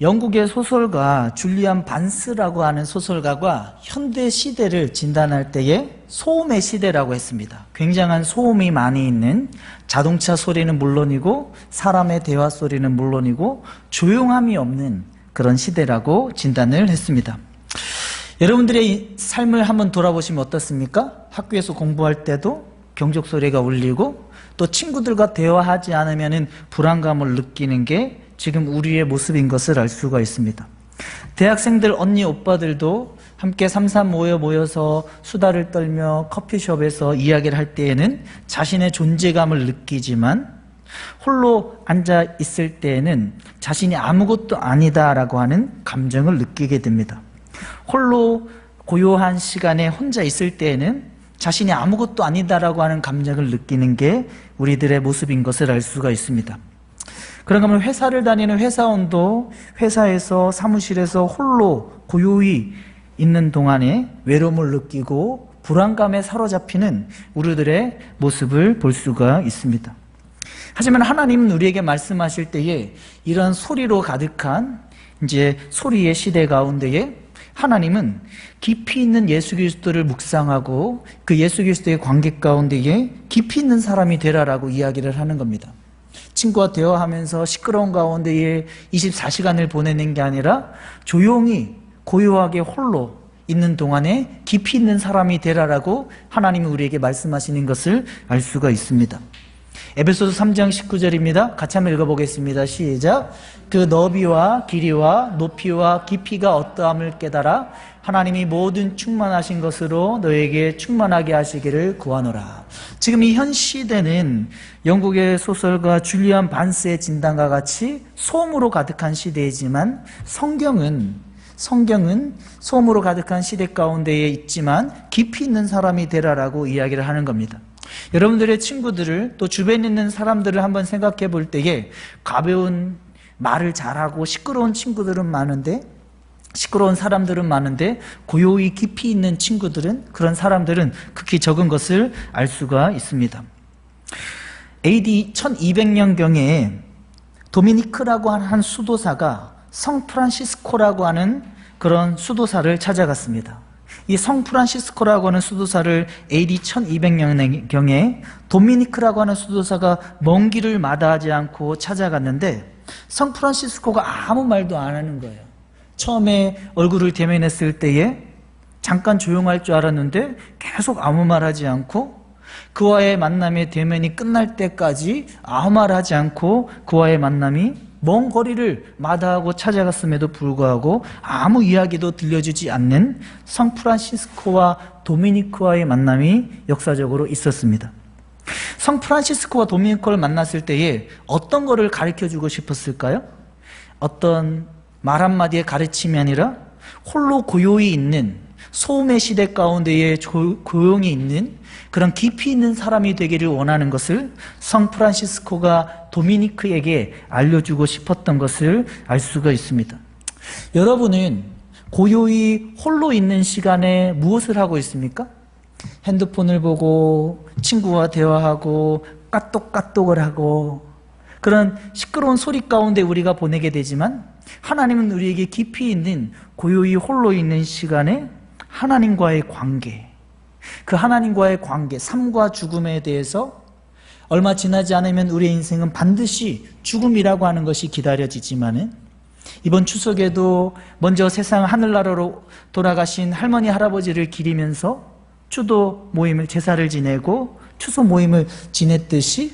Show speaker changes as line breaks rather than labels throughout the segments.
영국의 소설가 줄리안 반스라고 하는 소설가가 현대 시대를 진단할 때에 소음의 시대라고 했습니다. 굉장한 소음이 많이 있는, 자동차 소리는 물론이고 사람의 대화 소리는 물론이고 조용함이 없는 그런 시대라고 진단을 했습니다. 여러분들의 삶을 한번 돌아보시면 어떻습니까? 학교에서 공부할 때도 경적 소리가 울리고, 또 친구들과 대화하지 않으면 불안감을 느끼는 게 지금 우리의 모습인 것을 알 수가 있습니다. 대학생들 언니 오빠들도 함께 삼삼오오 모여서 수다를 떨며 커피숍에서 이야기를 할 때에는 자신의 존재감을 느끼지만, 홀로 앉아 있을 때에는 자신이 아무것도 아니다라고 하는 감정을 느끼게 됩니다. 홀로 고요한 시간에 혼자 있을 때에는 자신이 아무것도 아니다라고 하는 감정을 느끼는 게 우리들의 모습인 것을 알 수가 있습니다. 그런가 하면 회사를 다니는 회사원도 회사에서 사무실에서 홀로 고요히 있는 동안에 외로움을 느끼고 불안감에 사로잡히는 우리들의 모습을 볼 수가 있습니다. 하지만 하나님은 우리에게 말씀하실 때에 이런 소리로 가득한 이제 소리의 시대 가운데에 하나님은 깊이 있는 예수 그리스도를 묵상하고 그 예수 그리스도의 관계 가운데에 깊이 있는 사람이 되라라고 이야기를 하는 겁니다. 친구와 대화하면서 시끄러운 가운데에 24시간을 보내는 게 아니라 조용히 고요하게 홀로 있는 동안에 깊이 있는 사람이 되라라고 하나님이 우리에게 말씀하시는 것을 알 수가 있습니다. 에베소서 3장 19절입니다. 같이 한번 읽어보겠습니다. 시작. 그 너비와 길이와 높이와 깊이가 어떠함을 깨달아 하나님이 모든 충만하신 것으로 너에게 충만하게 하시기를 구하노라. 지금 이 현 시대는 영국의 소설가 줄리안 반스의 진단과 같이 소음으로 가득한 시대이지만, 성경은 소음으로 가득한 시대 가운데에 있지만 깊이 있는 사람이 되라라고 이야기를 하는 겁니다. 여러분들의 친구들을, 또 주변에 있는 사람들을 한번 생각해 볼 때에 가벼운 말을 잘하고 시끄러운 친구들은 많은데, 시끄러운 사람들은 많은데 고요히 깊이 있는 친구들은, 그런 사람들은 극히 적은 것을 알 수가 있습니다. AD 1200년경에 도미니크라고 한 수도사가 성프란시스코라고 하는 그런 수도사를 찾아갔습니다. 이 성프란시스코라고 하는 수도사를 AD 1200년경에 도미니크라고 하는 수도사가 먼 길을 마다하지 않고 찾아갔는데, 성프란시스코가 아무 말도 안 하는 거예요. 처음에 얼굴을 대면했을 때에 잠깐 조용할 줄 알았는데 계속 아무 말 하지 않고, 그와의 만남의 대면이 끝날 때까지 아무 말 하지 않고 그와의 만남이 먼 거리를 마다하고 찾아갔음에도 불구하고 아무 이야기도 들려주지 않는 성프란시스코와 도미니크와의 만남이 역사적으로 있었습니다. 성프란시스코와 도미니크를 만났을 때에 어떤 거를 가르쳐주고 싶었을까요? 어떤 말 한마디의 가르침이 아니라 홀로 고요히 있는, 소음의 시대 가운데에 고용이 있는 그런 깊이 있는 사람이 되기를 원하는 것을 성프란시스코가 도미니크에게 알려주고 싶었던 것을 알 수가 있습니다. 여러분은 고요히 홀로 있는 시간에 무엇을 하고 있습니까? 핸드폰을 보고 친구와 대화하고 까똑까똑을 하고 그런 시끄러운 소리 가운데 우리가 보내게 되지만, 하나님은 우리에게 깊이 있는 고요히 홀로 있는 시간에 하나님과의 관계, 그 하나님과의 관계, 삶과 죽음에 대해서 얼마 지나지 않으면 우리의 인생은 반드시 죽음이라고 하는 것이 기다려지지만은, 이번 추석에도 먼저 세상 하늘나라로 돌아가신 할머니 할아버지를 기리면서 추도 모임을, 제사를 지내고 추수 모임을 지냈듯이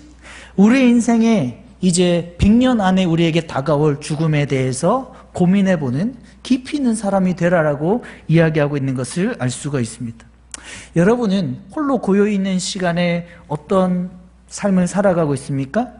우리의 인생에 이제 100년 안에 우리에게 다가올 죽음에 대해서 고민해보는 깊이 있는 사람이 되라라고 이야기하고 있는 것을 알 수가 있습니다. 여러분은 홀로 고요히 있는 시간에 어떤 삶을 살아가고 있습니까?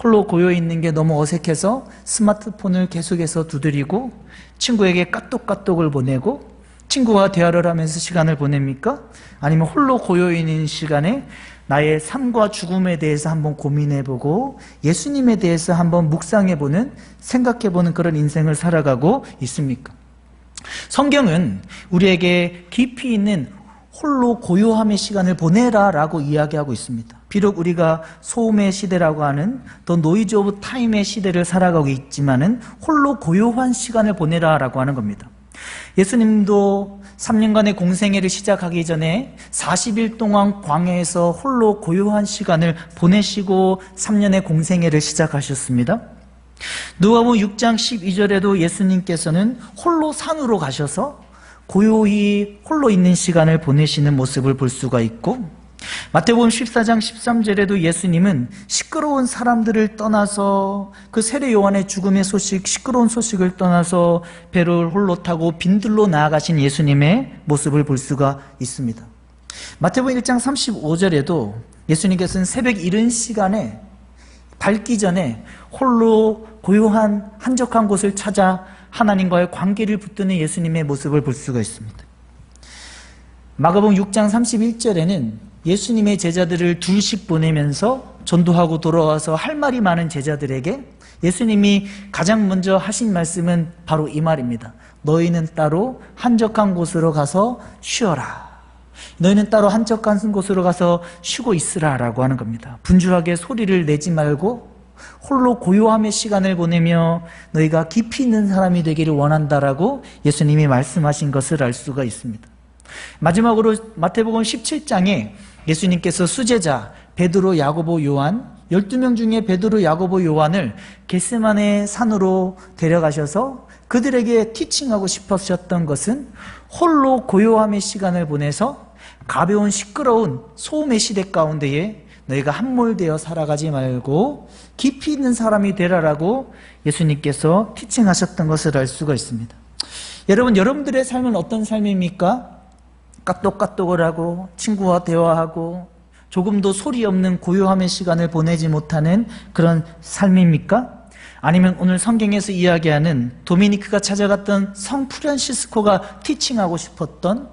홀로 고요히 있는 게 너무 어색해서 스마트폰을 계속해서 두드리고 친구에게 까똑까똑을 보내고 친구와 대화를 하면서 시간을 보냅니까? 아니면 홀로 고요히 있는 시간에 나의 삶과 죽음에 대해서 한번 고민해보고 예수님에 대해서 한번 묵상해보는, 생각해보는 그런 인생을 살아가고 있습니까? 성경은 우리에게 깊이 있는 홀로 고요함의 시간을 보내라 라고 이야기하고 있습니다. 비록 우리가 소음의 시대라고 하는 더 노이즈 오브 타임의 시대를 살아가고 있지만은 홀로 고요한 시간을 보내라라고 하는 겁니다. 예수님도 3년간의 공생애를 시작하기 전에 40일 동안 광야에서 홀로 고요한 시간을 보내시고 3년의 공생애를 시작하셨습니다. 누가복음 6장 12절에도 예수님께서는 홀로 산으로 가셔서 고요히 홀로 있는 시간을 보내시는 모습을 볼 수가 있고, 마태복음 14장 13절에도 예수님은 시끄러운 사람들을 떠나서 그 세례 요한의 죽음의 소식, 시끄러운 소식을 떠나서 배를 홀로 타고 빈들로 나아가신 예수님의 모습을 볼 수가 있습니다. 마태복음 1장 35절에도 예수님께서는 새벽 이른 시간에 밝기 전에 홀로 고요한 한적한 곳을 찾아 하나님과의 관계를 붙드는 예수님의 모습을 볼 수가 있습니다. 마가복음 6장 31절에는 예수님의 제자들을 둘씩 보내면서 전도하고 돌아와서 할 말이 많은 제자들에게 예수님이 가장 먼저 하신 말씀은 바로 이 말입니다. 너희는 따로 한적한 곳으로 가서 쉬어라. 너희는 따로 한적한 곳으로 가서 쉬고 있으라 라고 하는 겁니다. 분주하게 소리를 내지 말고 홀로 고요함의 시간을 보내며 너희가 깊이 있는 사람이 되기를 원한다라고 예수님이 말씀하신 것을 알 수가 있습니다. 마지막으로 마태복음 17장에 예수님께서 수제자 베드로, 야고보, 요한 12명 중에 베드로, 야고보, 요한을 겟세마네 산으로 데려가셔서 그들에게 티칭하고 싶으셨던 것은 홀로 고요함의 시간을 보내서 가벼운 시끄러운 소음의 시대 가운데에 너희가 함몰되어 살아가지 말고 깊이 있는 사람이 되라라고 예수님께서 티칭하셨던 것을 알 수가 있습니다. 여러분, 여러분들의 삶은 어떤 삶입니까? 까똑까똑을 하고 친구와 대화하고 조금도 소리 없는 고요함의 시간을 보내지 못하는 그런 삶입니까? 아니면 오늘 성경에서 이야기하는 도미니크가 찾아갔던 성 프란시스코가 티칭하고 싶었던,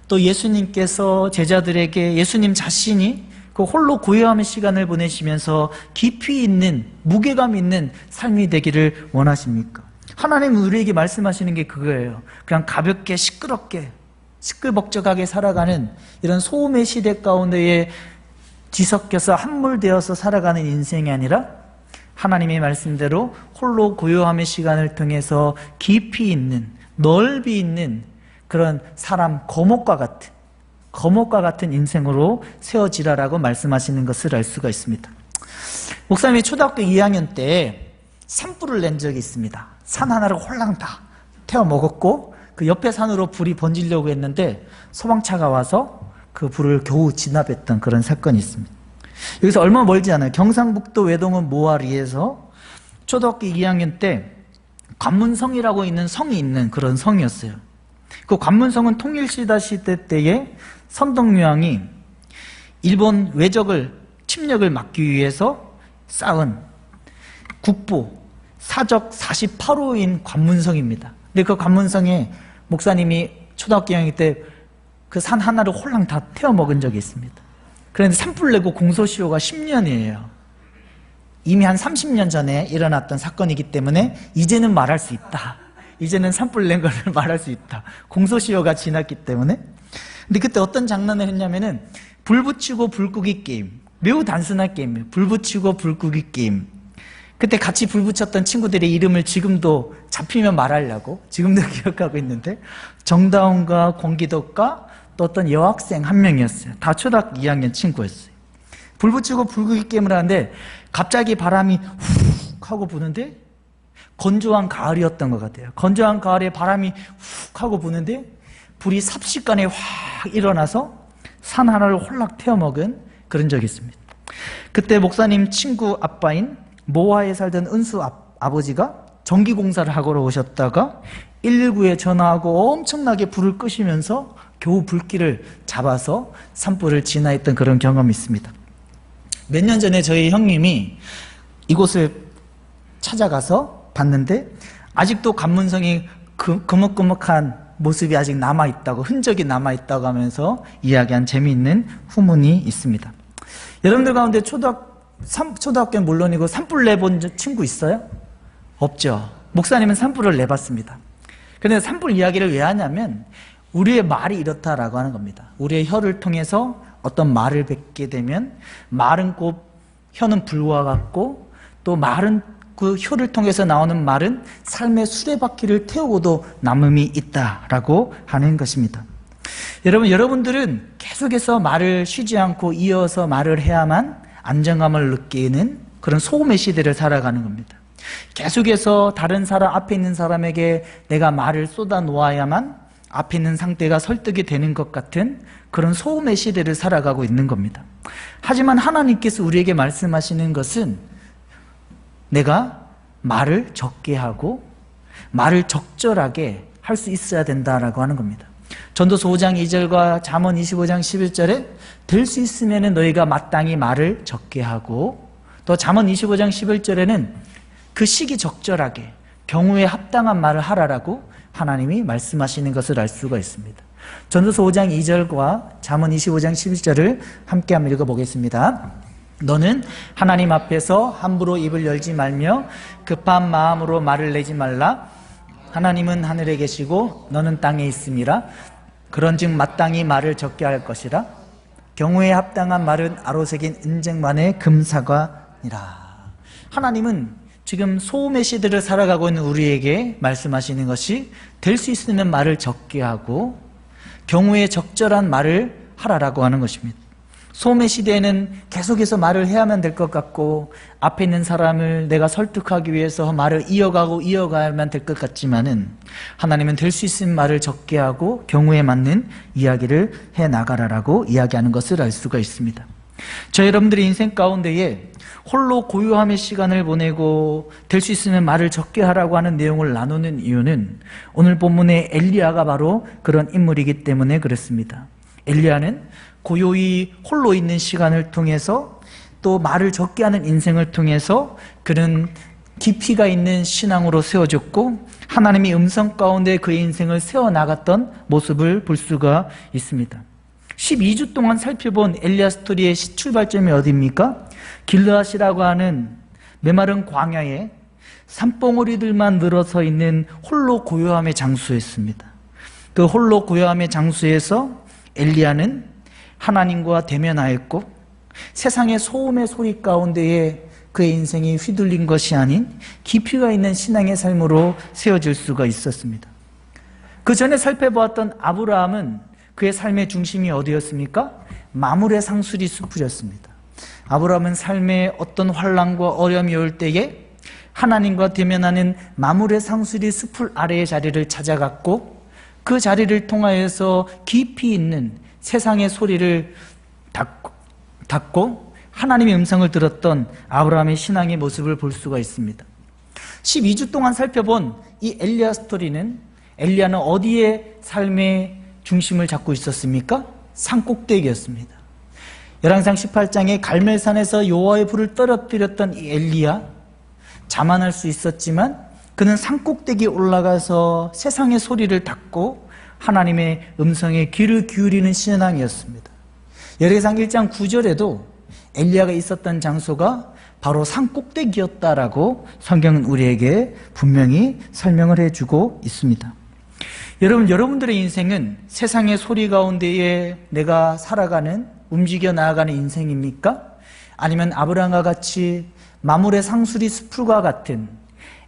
또 예수님께서 제자들에게 예수님 자신이 그 홀로 고요함의 시간을 보내시면서 깊이 있는 무게감 있는 삶이 되기를 원하십니까? 하나님은 우리에게 말씀하시는 게 그거예요. 그냥 가볍게 시끄럽게 시끌벅적하게 살아가는 이런 소음의 시대 가운데에 뒤섞여서 함몰되어서 살아가는 인생이 아니라 하나님의 말씀대로 홀로 고요함의 시간을 통해서 깊이 있는, 넓이 있는 그런 사람, 거목과 같은 인생으로 세워지라라고 말씀하시는 것을 알 수가 있습니다. 목사님이 초등학교 2학년 때 산불을 낸 적이 있습니다. 산 하나를 홀랑 다 태워 먹었고 그 옆에 산으로 불이 번지려고 했는데 소방차가 와서 그 불을 겨우 진압했던 그런 사건이 있습니다. 여기서 얼마 멀지 않아요. 경상북도 외동은 모아리에서 초등학교 2학년 때 관문성이라고 있는 성이 있는 그런 성이었어요. 그 관문성은 통일시대 시대 때에 선덕여왕이 일본 외적을 침략을 막기 위해서 쌓은 국보 사적 48호인 관문성입니다. 근데 그 관문성에 목사님이 초등학교 2학년 때 그 산 하나를 홀랑 다 태워 먹은 적이 있습니다. 그런데 산불 내고 공소시효가 10년이에요. 이미 한 30년 전에 일어났던 사건이기 때문에 이제는 말할 수 있다. 이제는 산불 낸 거를 말할 수 있다. 공소시효가 지났기 때문에. 근데 그때 어떤 장난을 했냐면은 불 붙이고 불 끄기 게임. 매우 단순한 게임이에요. 불 붙이고 불 끄기 게임. 그때 같이 불 붙였던 친구들의 이름을 지금도 잡히면 말하려고 지금도 기억하고 있는데 정다운과 권기덕과 또 어떤 여학생 한 명이었어요. 다 초등학교 2학년 친구였어요. 불 붙이고 불 끄기 게임을 하는데 갑자기 바람이 훅 하고 부는데 건조한 가을이었던 것 같아요. 건조한 가을에 바람이 훅 하고 부는데 불이 삽시간에 확 일어나서 산 하나를 홀락 태워먹은 그런 적이 있습니다. 그때 목사님 친구 아빠인 모하에 살던 은수 아버지가 전기공사를 하러 오셨다가 119에 전화하고 엄청나게 불을 끄시면서 겨우 불길을 잡아서 산불을 진화했던 그런 경험이 있습니다. 몇 년 전에 저희 형님이 이곳을 찾아가서 봤는데 아직도 관문성이 그먹그먹한 모습이 아직 남아있다고, 흔적이 남아있다고 하면서 이야기한 재미있는 후문이 있습니다. 여러분들 가운데 초등학교는 물론이고 산불 내본 친구 있어요? 없죠. 목사님은 산불을 내봤습니다. 그런데 산불 이야기를 왜 하냐면 우리의 말이 이렇다라고 하는 겁니다. 우리의 혀를 통해서 어떤 말을 뱉게 되면 말은 곧 혀는 불과 같고 또 말은 그 혀를 통해서 나오는 말은 삶의 수레바퀴를 태우고도 남음이 있다라고 하는 것입니다. 여러분들은 계속해서 말을 쉬지 않고 이어서 말을 해야만 안정감을 느끼는 그런 소음의 시대를 살아가는 겁니다. 계속해서 다른 사람, 앞에 있는 사람에게 내가 말을 쏟아 놓아야만 앞에 있는 상대가 설득이 되는 것 같은 그런 소음의 시대를 살아가고 있는 겁니다. 하지만 하나님께서 우리에게 말씀하시는 것은 내가 말을 적게 하고 말을 적절하게 할 수 있어야 된다라고 하는 겁니다. 전도서 5장 2절과 잠언 25장 11절에 될 수 있으면 너희가 마땅히 말을 적게 하고, 또 잠언 25장 11절에는 그 시기 적절하게 경우에 합당한 말을 하라라고 하나님이 말씀하시는 것을 알 수가 있습니다. 전도서 5장 2절과 잠언 25장 11절을 함께 한번 읽어보겠습니다. 너는 하나님 앞에서 함부로 입을 열지 말며 급한 마음으로 말을 내지 말라. 하나님은 하늘에 계시고 너는 땅에 있음이라. 그런즉 마땅히 말을 적게 할 것이라. 경우에 합당한 말은 아로새긴 은쟁반의 금사과니라. 하나님은 지금 소음의 시대를 살아가고 있는 우리에게 말씀하시는 것이 될 수 있으면 말을 적게 하고 경우에 적절한 말을 하라라고 하는 것입니다. 소음의 시대에는 계속해서 말을 해야만 될 것 같고 앞에 있는 사람을 내가 설득하기 위해서 말을 이어가야만 될 것 같지만은 하나님은 될 수 있으면 말을 적게 하고 경우에 맞는 이야기를 해나가라라고 이야기하는 것을 알 수가 있습니다. 저 여러분들의 인생 가운데에 홀로 고요함의 시간을 보내고 될 수 있으면 말을 적게 하라고 하는 내용을 나누는 이유는 오늘 본문의 엘리야가 바로 그런 인물이기 때문에 그렇습니다. 엘리야는 고요히 홀로 있는 시간을 통해서 또 말을 적게 하는 인생을 통해서 그는 깊이가 있는 신앙으로 세워졌고 하나님의 음성 가운데 그의 인생을 세워나갔던 모습을 볼 수가 있습니다. 12주 동안 살펴본 엘리야 스토리의 출발점이 어디입니까? 길르앗이라고 하는 메마른 광야에 산봉우리들만 늘어서 있는 홀로 고요함의 장소였습니다. 그 홀로 고요함의 장소에서 엘리야는 하나님과 대면하였고 세상의 소음의 소리 가운데에 그의 인생이 휘둘린 것이 아닌 깊이가 있는 신앙의 삶으로 세워질 수가 있었습니다. 그 전에 살펴보았던 아브라함은 그의 삶의 중심이 어디였습니까? 마물의 상수리 숲이었습니다. 아브라함은 삶의 어떤 환난과 어려움이 올 때에 하나님과 대면하는 마물의 상수리 숲을 아래의 자리를 찾아갔고 그 자리를 통하여서 깊이 있는 세상의 소리를 닫고 하나님의 음성을 들었던 아브라함의 신앙의 모습을 볼 수가 있습니다. 12주 동안 살펴본 이 엘리야 스토리는 엘리야는 어디에 삶의 중심을 잡고 있었습니까? 산꼭대기였습니다. 열왕상 18장에 갈멜산에서 여호와의 불을 떨어뜨렸던 이 엘리야, 자만할 수 있었지만 그는 산꼭대기에 올라가서 세상의 소리를 닫고 하나님의 음성에 귀를 기울이는 신앙이었습니다. 열왕상 1장 9절에도 엘리야가 있었던 장소가 바로 산꼭대기였다라고 성경은 우리에게 분명히 설명을 해주고 있습니다. 여러분들의 인생은 세상의 소리 가운데에 내가 살아가는, 움직여 나아가는 인생입니까? 아니면 아브라함과 같이 마물의 상수리 숲과 같은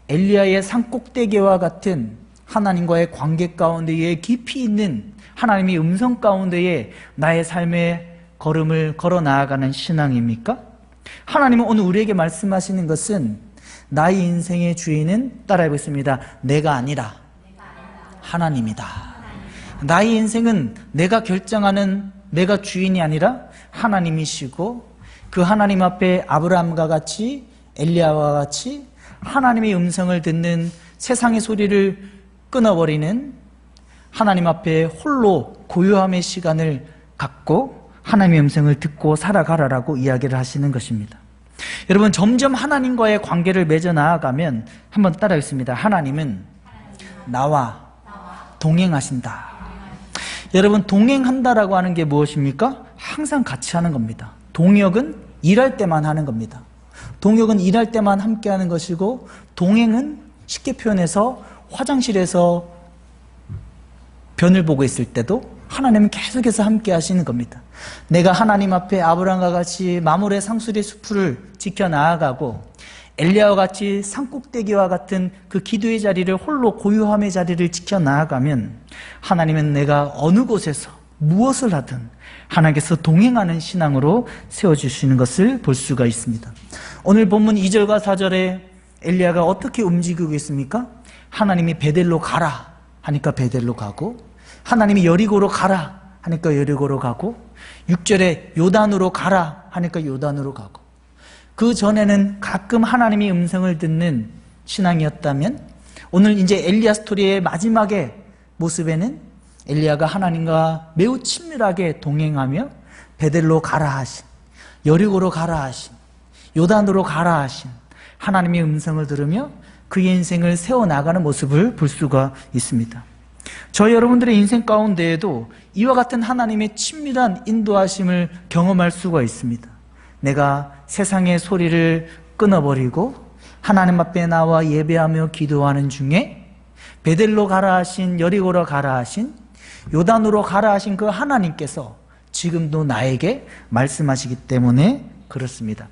엘리야의 산꼭대기와 같은 하나님과의 관계 가운데에 깊이 있는 하나님의 음성 가운데에 나의 삶의 걸음을 걸어 나아가는 신앙입니까? 하나님은 오늘 우리에게 말씀하시는 것은 나의 인생의 주인은, 따라해보겠습니다, 내가 아니라 하나님이다. 나의 인생은 내가 결정하는, 내가 주인이 아니라 하나님이시고 그 하나님 앞에 아브라함과 같이 엘리야와 같이 하나님의 음성을 듣는, 세상의 소리를 끊어버리는, 하나님 앞에 홀로 고요함의 시간을 갖고 하나님의 음성을 듣고 살아가라라고 이야기를 하시는 것입니다. 여러분, 점점 하나님과의 관계를 맺어 나아가면 한번 따라하겠습니다. 하나님은 나와 동행하신다. 여러분, 동행한다라고 하는 게 무엇입니까? 항상 같이 하는 겁니다. 동역은 일할 때만 하는 겁니다. 동역은 일할 때만 함께 하는 것이고, 동행은 쉽게 표현해서 화장실에서 변을 보고 있을 때도 하나님은 계속해서 함께 하시는 겁니다. 내가 하나님 앞에 아브라함과 같이 마므레 상수리 숲을 지켜 나아가고 엘리야와 같이 산꼭대기와 같은 그 기도의 자리를 홀로 고요함의 자리를 지켜 나아가면 하나님은 내가 어느 곳에서 무엇을 하든 하나님께서 동행하는 신앙으로 세워주시는 것을 볼 수가 있습니다. 오늘 본문 2절과 4절에 엘리야가 어떻게 움직이고 있습니까? 하나님이 베델로 가라 하니까 베델로 가고, 하나님이 여리고로 가라 하니까 여리고로 가고, 6절에 요단으로 가라 하니까 요단으로 가고, 그 전에는 가끔 하나님의 음성을 듣는 신앙이었다면 오늘 이제 엘리야 스토리의 마지막의 모습에는 엘리야가 하나님과 매우 친밀하게 동행하며 베델로 가라 하신, 여리고로 가라 하신, 요단으로 가라 하신 하나님의 음성을 들으며 그의 인생을 세워나가는 모습을 볼 수가 있습니다. 저희 여러분들의 인생 가운데에도 이와 같은 하나님의 친밀한 인도하심을 경험할 수가 있습니다. 내가 세상의 소리를 끊어버리고 하나님 앞에 나와 예배하며 기도하는 중에 베델로 가라 하신, 여리고로 가라 하신, 요단으로 가라 하신 그 하나님께서 지금도 나에게 말씀하시기 때문에 그렇습니다.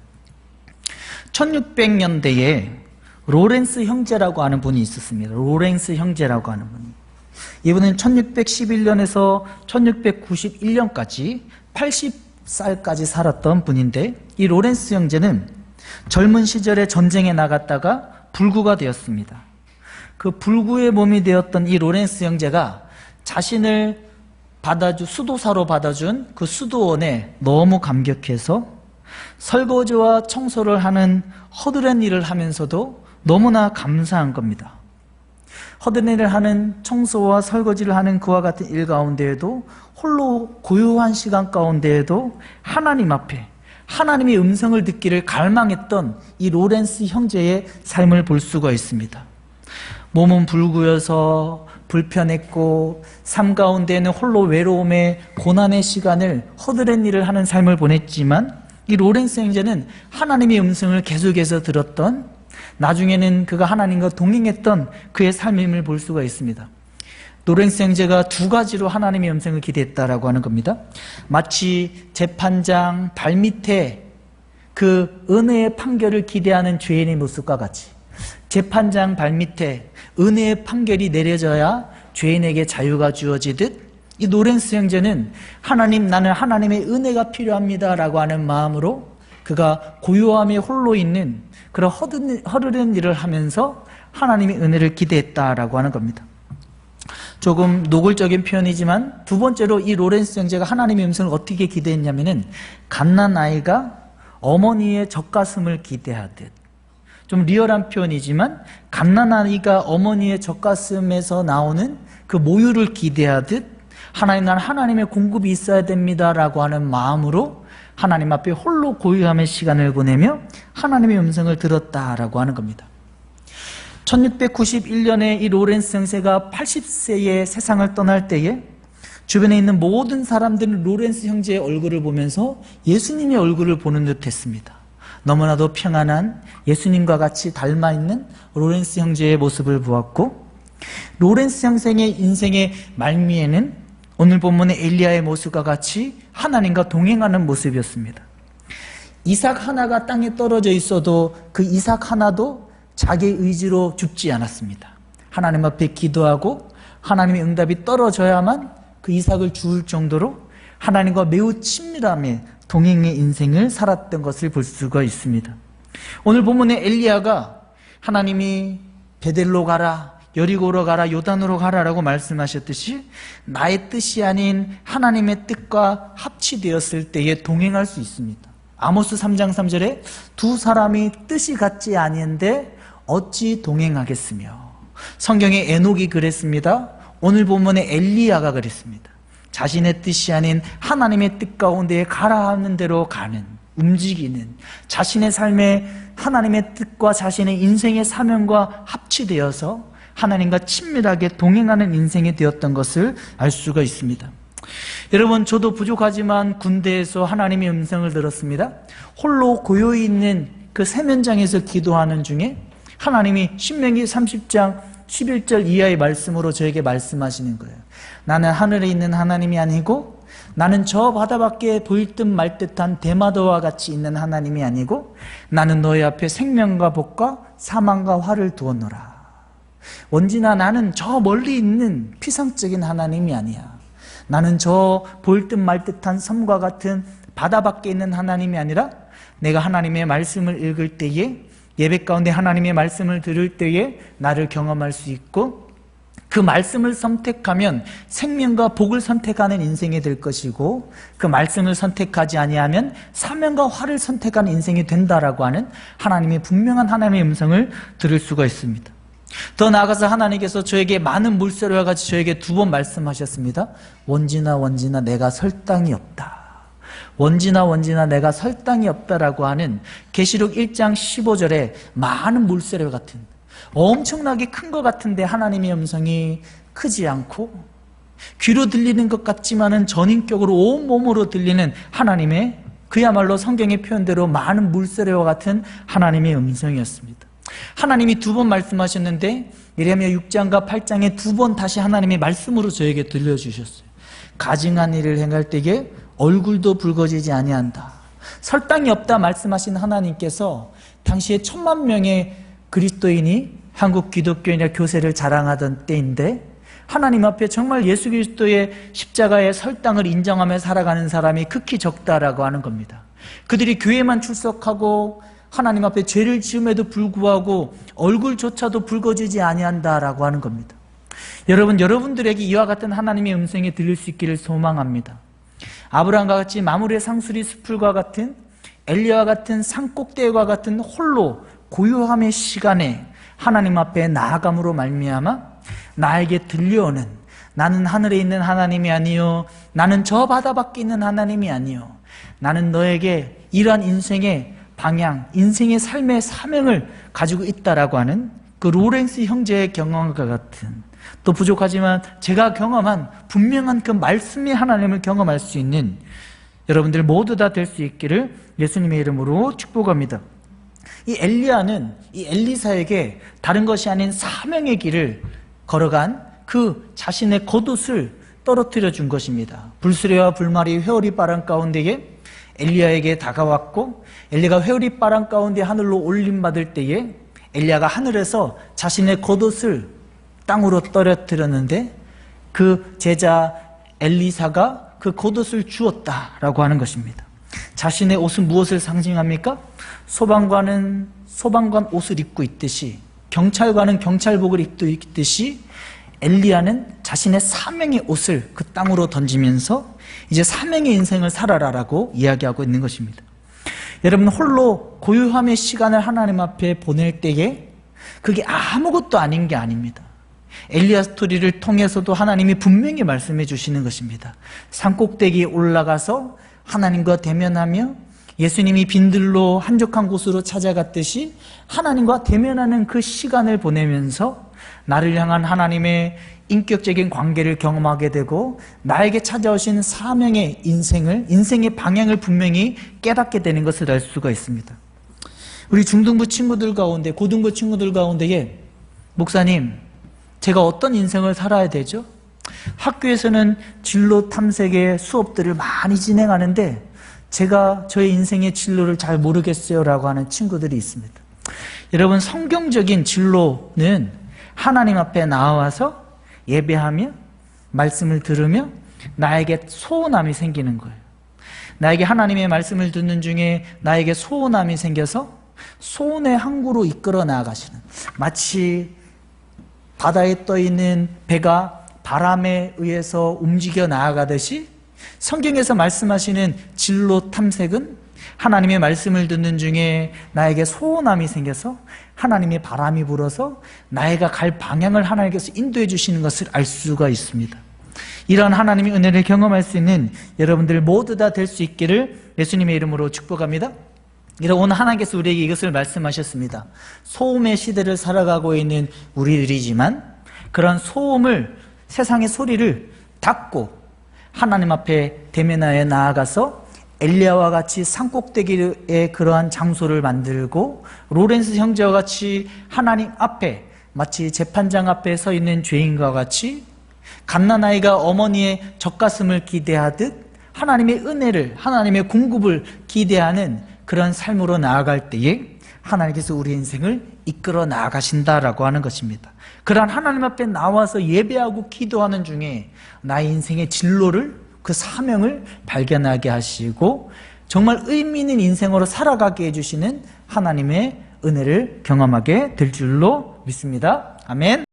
1600년대에 로렌스 형제라고 하는 분이 있었습니다. 로렌스 형제라고 하는 분이. 이분은 1611년에서 1691년까지 80살까지 살았던 분인데, 이 로렌스 형제는 젊은 시절에 전쟁에 나갔다가 불구가 되었습니다. 그 불구의 몸이 되었던 이 로렌스 형제가 자신을 수도사로 받아준 그 수도원에 너무 감격해서 설거지와 청소를 하는 허드렛 일을 하면서도 너무나 감사한 겁니다. 허드렛 일을 하는, 청소와 설거지를 하는 그와 같은 일 가운데에도 홀로 고요한 시간 가운데에도 하나님 앞에 하나님의 음성을 듣기를 갈망했던 이 로렌스 형제의 삶을 볼 수가 있습니다. 몸은 불구여서 불편했고 삶 가운데에는 홀로 외로움의 고난의 시간을 허드렛 일을 하는 삶을 보냈지만, 이 로렌스 형제는 하나님의 음성을 계속해서 들었던, 나중에는 그가 하나님과 동행했던 그의 삶임을 볼 수가 있습니다. 로렌스 형제가 두 가지로 하나님의 음성을 기대했다라고 하는 겁니다. 마치 재판장 발밑에 그 은혜의 판결을 기대하는 죄인의 모습과 같이, 재판장 발밑에 은혜의 판결이 내려져야 죄인에게 자유가 주어지듯, 이 로렌스 형제는 하나님, 나는 하나님의 은혜가 필요합니다 라고 하는 마음으로 그가 고요함에 홀로 있는 그런 허르른 일을 하면서 하나님의 은혜를 기대했다라고 하는 겁니다. 조금 노골적인 표현이지만 두 번째로 이 로렌스 형제가 하나님의 음성을 어떻게 기대했냐면은, 갓난아이가 어머니의 젖가슴을 기대하듯, 좀 리얼한 표현이지만 갓난아이가 어머니의 젖가슴에서 나오는 그 모유를 기대하듯 하나님, 난 하나님의 공급이 있어야 됩니다 라고 하는 마음으로 하나님 앞에 홀로 고요함의 시간을 보내며 하나님의 음성을 들었다라고 하는 겁니다. 1691년에 이 로렌스 형제가 80세에 세상을 떠날 때에 주변에 있는 모든 사람들은 로렌스 형제의 얼굴을 보면서 예수님의 얼굴을 보는 듯 했습니다. 너무나도 평안한 예수님과 같이 닮아있는 로렌스 형제의 모습을 보았고, 로렌스 형제의 인생의 말미에는 오늘 본문의 엘리야의 모습과 같이 하나님과 동행하는 모습이었습니다. 이삭 하나가 땅에 떨어져 있어도 그 이삭 하나도 자기의 의지로 죽지 않았습니다. 하나님 앞에 기도하고 하나님의 응답이 떨어져야만 그 이삭을 주울 정도로 하나님과 매우 친밀함에 동행의 인생을 살았던 것을 볼 수가 있습니다. 오늘 본문의 엘리야가 하나님이 베델로 가라, 여리고로 가라, 요단으로 가라라고 말씀하셨듯이 나의 뜻이 아닌 하나님의 뜻과 합치되었을 때에 동행할 수 있습니다. 아모스 3장 3절에 두 사람이 뜻이 같지 아니한데 어찌 동행하겠으며, 성경의 에녹이 그랬습니다. 오늘 본문의 엘리야가 그랬습니다. 자신의 뜻이 아닌 하나님의 뜻 가운데에 가라 하는 대로 가는, 움직이는, 자신의 삶에 하나님의 뜻과 자신의 인생의 사명과 합치되어서 하나님과 친밀하게 동행하는 인생이 되었던 것을 알 수가 있습니다. 여러분, 저도 부족하지만 군대에서 하나님의 음성을 들었습니다. 홀로 고요히 있는 그 세면장에서 기도하는 중에 하나님이 신명기 30장 11절 이하의 말씀으로 저에게 말씀하시는 거예요. 나는 하늘에 있는 하나님이 아니고 나는 저 바다 밖에 보일 듯 말 듯한 대마도와 같이 있는 하나님이 아니고 나는 너희 앞에 생명과 복과 사망과 화를 두었노라. 원진아, 나는 저 멀리 있는 피상적인 하나님이 아니야. 나는 저 보일 듯 말 듯한 섬과 같은 바다 밖에 있는 하나님이 아니라 내가 하나님의 말씀을 읽을 때에, 예배 가운데 하나님의 말씀을 들을 때에 나를 경험할 수 있고, 그 말씀을 선택하면 생명과 복을 선택하는 인생이 될 것이고, 그 말씀을 선택하지 아니하면 사명과 화를 선택하는 인생이 된다라고 하는 하나님의 분명한 하나님의 음성을 들을 수가 있습니다. 더 나아가서 하나님께서 저에게 많은 물새와 같이 저에게 2번 말씀하셨습니다. 원진아, 원진아, 내가 설 땅이 없다. 원진아, 원진아, 내가 설 땅이 없다라고 하는 계시록 1장 15절에 많은 물새와 같은, 엄청나게 큰 것 같은데 하나님의 음성이 크지 않고 귀로 들리는 것 같지만은 전인격으로 온몸으로 들리는 하나님의, 그야말로 성경의 표현대로 많은 물새와 같은 하나님의 음성이었습니다. 하나님이 2번 말씀하셨는데 예레미야 6장과 8장에 2번 다시 하나님의 말씀으로 저에게 들려주셨어요. 가증한 일을 행할 때에 얼굴도 붉어지지 아니한다. 설 땅이 없다 말씀하신 하나님께서 당시에 1000만 명의 그리스도인이 한국 기독교인의 교세를 자랑하던 때인데, 하나님 앞에 정말 예수 그리스도의 십자가의 설 땅을 인정하며 살아가는 사람이 극히 적다라고 하는 겁니다. 그들이 교회만 출석하고 하나님 앞에 죄를 지음에도 불구하고 얼굴조차도 붉어지지 아니한다라고 하는 겁니다. 여러분, 여러분들에게 이와 같은 하나님의 음성이 들릴 수 있기를 소망합니다. 아브라함과 같이 마므르의 상수리 숲풀과 같은, 엘리야와 같은 산꼭대기와 같은 홀로 고요함의 시간에 하나님 앞에 나아감으로 말미암아 나에게 들려오는, 나는 하늘에 있는 하나님이 아니요, 나는 저 바다 밖에 있는 하나님이 아니요, 나는 너에게 이러한 인생의 방향, 인생의 삶의 사명을 가지고 있다라고 하는 그 로렌스 형제의 경험과 같은, 또 부족하지만 제가 경험한 분명한 그 말씀의 하나님을 경험할 수 있는 여러분들 모두 다 될 수 있기를 예수님의 이름으로 축복합니다. 이 엘리야는 이 엘리사에게 다른 것이 아닌 사명의 길을 걸어간 그 자신의 겉옷을 떨어뜨려 준 것입니다. 불수레와 불말이 회오리 바람 가운데에 엘리야에게 다가왔고, 엘리야가 회오리 바람 가운데 하늘로 올림받을 때에 엘리야가 하늘에서 자신의 겉옷을 땅으로 떨어뜨렸는데 그 제자 엘리사가 그 겉옷을 주었다라고 하는 것입니다. 자신의 옷은 무엇을 상징합니까? 소방관은 소방관 옷을 입고 있듯이, 경찰관은 경찰복을 입고 있듯이 엘리야는 자신의 사명의 옷을 그 땅으로 던지면서 이제 사명의 인생을 살아라라고 이야기하고 있는 것입니다. 여러분, 홀로 고요함의 시간을 하나님 앞에 보낼 때에 그게 아무것도 아닌 게 아닙니다. 엘리야 스토리를 통해서도 하나님이 분명히 말씀해 주시는 것입니다. 산꼭대기에 올라가서 하나님과 대면하며 예수님이 빈들로 한적한 곳으로 찾아갔듯이 하나님과 대면하는 그 시간을 보내면서 나를 향한 하나님의 인격적인 관계를 경험하게 되고, 나에게 찾아오신 사명의 인생의 방향을 분명히 깨닫게 되는 것을 알 수가 있습니다. 우리 중등부 친구들 가운데, 고등부 친구들 가운데에, 목사님, 제가 어떤 인생을 살아야 되죠? 학교에서는 진로 탐색의 수업들을 많이 진행하는데 제가 저의 인생의 진로를 잘 모르겠어요 라고 하는 친구들이 있습니다. 여러분, 성경적인 진로는 하나님 앞에 나와서 예배하며 말씀을 들으며 나에게 소원함이 생기는 거예요. 나에게 하나님의 말씀을 듣는 중에 나에게 소원함이 생겨서 소원의 항구로 이끌어 나아가시는, 마치 바다에 떠있는 배가 바람에 의해서 움직여 나아가듯이 성경에서 말씀하시는 진로 탐색은 하나님의 말씀을 듣는 중에 나에게 소원함이 생겨서 하나님의 바람이 불어서 나이가 갈 방향을 하나님께서 인도해 주시는 것을 알 수가 있습니다. 이러한 하나님의 은혜를 경험할 수 있는 여러분들 모두 다 될 수 있기를 예수님의 이름으로 축복합니다. 오늘 하나님께서 우리에게 이것을 말씀하셨습니다. 소음의 시대를 살아가고 있는 우리들이지만 그런 소음을, 세상의 소리를 닫고 하나님 앞에 대면하여 나아가서 엘리야와 같이 산꼭대기에 그러한 장소를 만들고, 로렌스 형제와 같이 하나님 앞에 마치 재판장 앞에 서 있는 죄인과 같이 갓난아이가 어머니의 젖가슴을 기대하듯 하나님의 은혜를, 하나님의 공급을 기대하는 그런 삶으로 나아갈 때에 하나님께서 우리 인생을 이끌어 나아가신다라고 하는 것입니다. 그러한 하나님 앞에 나와서 예배하고 기도하는 중에 나의 인생의 진로를, 그 사명을 발견하게 하시고 정말 의미 있는 인생으로 살아가게 해주시는 하나님의 은혜를 경험하게 될 줄로 믿습니다. 아멘.